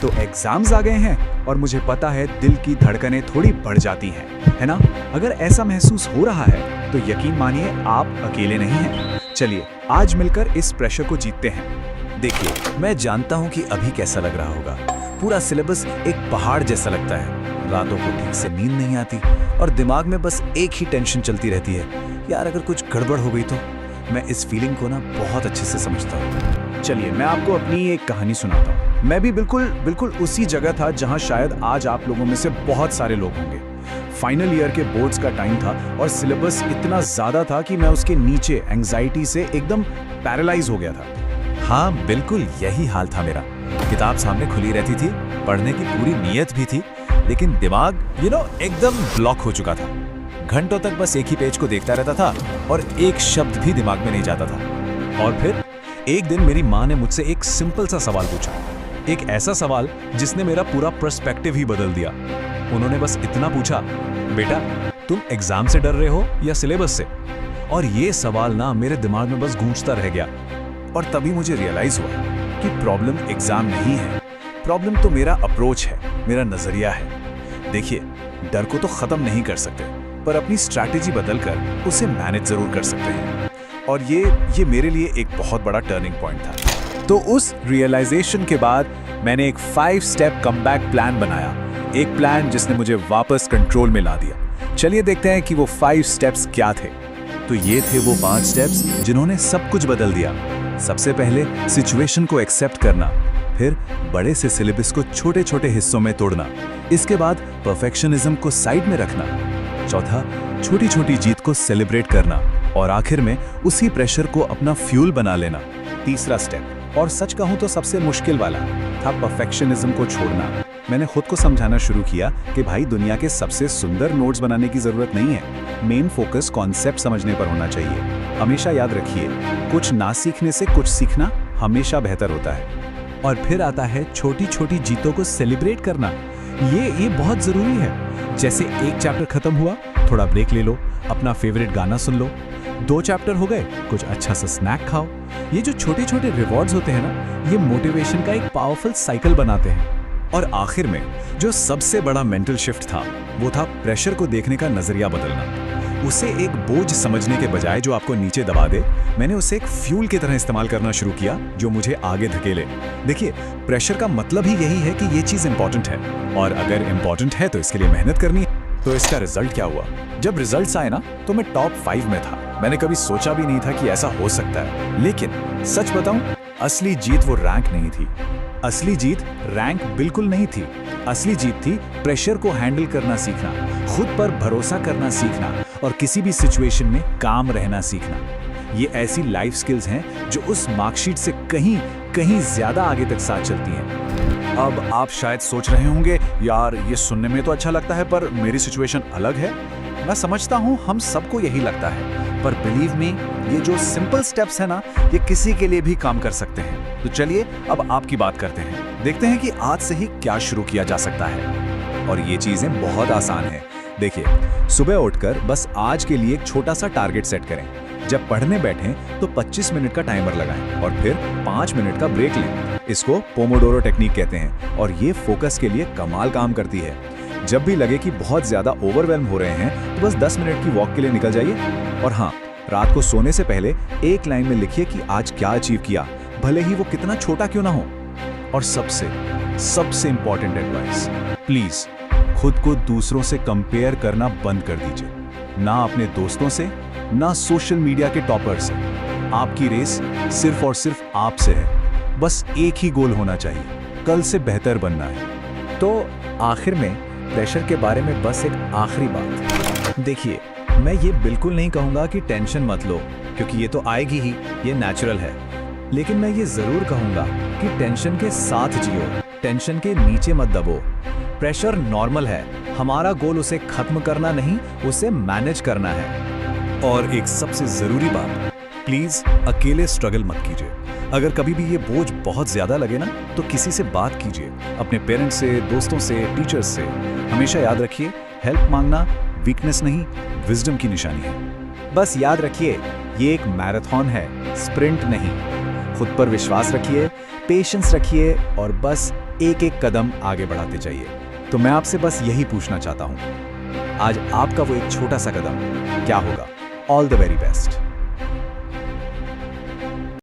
तो एग्जाम्स आ गए हैं और मुझे पता है दिल की धड़कनें थोड़ी बढ़ जाती हैं, है ना? अगर ऐसा महसूस हो रहा है तो यकीन मानिए आप अकेले नहीं हैं। चलिए आज मिलकर इस प्रेशर को जीतते हैं। देखिए, मैं जानता हूँ कि अभी कैसा लग रहा होगा। पूरा सिलेबस एक पहाड़ जैसा लगता है, रातों को ठीक से नींद नहीं आती और दिमाग में बस एक ही टेंशन चलती रहती है, यार अगर कुछ गड़बड़ हो गई तो। मैं इस फीलिंग को ना बहुत अच्छे से समझता हूँ। चलिए मैं आपको अपनी एक कहानी सुनाता हूँ। मैं भी बिल्कुल उसी जगह था जहाँ शायद आज आप लोगों में से बहुत सारे लोग होंगे। फाइनल ईयर के बोर्ड्स का टाइम था और सिलेबस इतना ज़्यादा था कि मैं उसके नीचे एंग्जाइटी से एकदम पैरालाइज हो गया था। हाँ, बिल्कुल यही हाल था मेरा। किताब सामने खुली रहती थी, पढ़ने की पूरी नीयत भी थी, लेकिन दिमाग एकदम ब्लॉक हो चुका था। घंटों तक बस एक ही पेज को देखता रहता था और एक शब्द भी दिमाग में नहीं जाता था। और फिर एक दिन मेरी माँ ने मुझसे एक सिंपल सा सवाल पूछा, एक ऐसा सवाल जिसने मेरा पूरा पर्सपेक्टिव ही बदल दिया। उन्होंने बस इतना पूछा, बेटा तुम एग्जाम से डर रहे हो या सिलेबस से? और ये सवाल ना मेरे दिमाग में बस गूंजता रह गया। और तभी मुझे रियलाइज हुआ कि प्रॉब्लम एग्जाम नहीं है, प्रॉब्लम तो मेरा अप्रोच है, मेरा नजरिया है। देखिए, डर को तो खत्म नहीं कर सकते, पर अपनी स्ट्रैटेजी बदलकर उसे मैनेज जरूर कर सकते हैं। और ये मेरे लिए एक बहुत बड़ा टर्निंग पॉइंट था। तो उस रियलाइजेशन के बाद मैंने एक 5 स्टेप कमबैक प्लान बनाया, एक प्लान जिसने मुझे वापस कंट्रोल में ला दिया। चलिए देखते हैं कि वो 5 स्टेप्स क्या थे। तो ये थे वो 5 स्टेप्स जिन्होंने सब कुछ बदल दिया। सबसे पहले सिचुएशन को एक्सेप्ट करना, फिर बड़े से सिलेबस को छोटे छोटे हिस्सों में तोड़ना, इसके बाद परफेक्शनिज्म को साइड में रखना, चौथा छोटी छोटी जीत को सेलिब्रेट करना, और आखिर में उसी प्रेशर को अपना फ्यूल बना लेना। तीसरा स्टेप, और सच कहूं तो सबसे मुश्किल वाला, था परफेक्शनिज्म को छोड़ना। मैंने खुद को समझाना शुरू किया कि भाई दुनिया के सबसे सुंदर नोट्स बनाने की जरूरत नहीं है, मेन फोकस कॉन्सेप्ट समझने पर होना चाहिए। हमेशा याद रखिए, कुछ ना सीखने से कुछ सीखना हमेशा बेहतर होता है। और फिर आता है छोटी छोटी जीतों को सेलिब्रेट करना। ये बहुत जरूरी है। जैसे एक चैप्टर खत्म हुआ, थोड़ा ब्रेक ले लो, अपना फेवरेट गाना सुन लो। 2 चैप्टर हो गए, कुछ अच्छा सा स्नैक खाओ। ये जो छोटे छोटे रिवॉर्ड्स होते हैं ना, ये मोटिवेशन का एक पावरफुल साइकिल बनाते हैं। और आखिर में जो सबसे बड़ा मेंटल शिफ्ट था, वो था प्रेशर को देखने का नजरिया बदलना। उसे एक बोझ समझने के बजाय जो आपको नीचे दबा दे, मैंने उसे एक फ्यूल की तरह इस्तेमाल करना शुरू किया जो मुझे आगे धकेले। देखिए, प्रेशर का मतलब ही यही है कि ये चीज इंपॉर्टेंट है, और अगर इंपॉर्टेंट है तो इसके लिए मेहनत करनी है। तो इसका रिजल्ट क्या हुआ? जब रिजल्ट्स आए ना, तो मैं टॉप 5 में था। मैंने कभी सोचा भी नहीं था कि ऐसा हो सकता है। लेकिन सच बताऊं, असली जीत वो रैंक नहीं थी। असली जीत रैंक बिल्कुल नहीं थी। असली जीत थी प्रेशर को हैंडल करना सीखना, खुद पर भरोसा करना सीखना, और किसी भी सिचुएशन में काम रहना सीखना। ये ऐसी लाइफ स्किल्स हैं जो उस मार्कशीट से कहीं ज्यादा आगे तक साथ चलती हैं। अब आप शायद सोच रहे होंगे, यार ये सुनने में तो अच्छा लगता है, पर मेरी सिचुएशन अलग है। मैं समझता हूँ हम सबको यही लगता है, पर बिलीव मी, ये जो सिंपल स्टेप्स है ना, ये किसी के लिए भी काम कर सकते हैं। तो चलिए अब आपकी बात करते हैं, देखते हैं कि आज से ही क्या शुरू किया जा सकता है। और ये चीजें बहुत आसान है। देखिए, सुबह उठकर बस आज के लिए एक छोटा सा टारगेट सेट करें। जब पढ़ने बैठें तो 25 मिनट का टाइमर लगाएं और फिर 5 मिनट का ब्रेक लें। इसको पोमोडोरो टेक्निक कहते हैं और ये फोकस के लिए कमाल काम करती है। जब भी लगे कि बहुत ज्यादा ओवरवेल्म हो रहे हैं तो बस 10 मिनट की वॉक के लिए निकल जाइए। और हाँ, रात को सोने से पहले एक लाइन में लिखिए कि आज क्या अचीव किया, भले ही वो कितना छोटा क्यों ना हो। और सबसे इंपॉर्टेंट एडवाइस, प्लीज खुद को दूसरों से कंपेयर करना बंद कर दीजिए। ना अपने दोस्तों से, ना सोशल मीडिया के टॉपर से। आपकी रेस सिर्फ और सिर्फ आपसे है। बस एक ही गोल होना चाहिए, कल से बेहतर बनना है। तो आखिर में प्रेशर के बारे में बस एक आखिरी बात। देखिए, मैं ये बिल्कुल नहीं कहूँगा कि टेंशन मत लो, क्योंकि ये तो आएगी ही, ये नेचुरल है। लेकिन मैं ये जरूर कहूँगा कि टेंशन के साथ जियो, टेंशन के नीचे मत दबो। प्रेशर नॉर्मल है, हमारा गोल उसे खत्म करना नहीं, उसे मैनेज करना है। और एक सबसे जरूरी बात, प्लीज अकेले स्ट्रगल मत कीजिए। अगर कभी भी ये बोझ बहुत ज्यादा लगे ना, तो किसी से बात कीजिए, अपने पेरेंट्स से, दोस्तों से, टीचर्स से। हमेशा याद रखिए, हेल्प मांगना वीकनेस नहीं, विजडम की निशानी है। बस याद रखिए, ये एक मैराथन है, स्प्रिंट नहीं। खुद पर विश्वास रखिए, पेशेंस रखिए और बस एक एक कदम आगे बढ़ाते जाइए। तो मैं आपसे बस यही पूछना चाहता हूँ, आज आपका वो एक छोटा सा कदम क्या होगा? All the very best.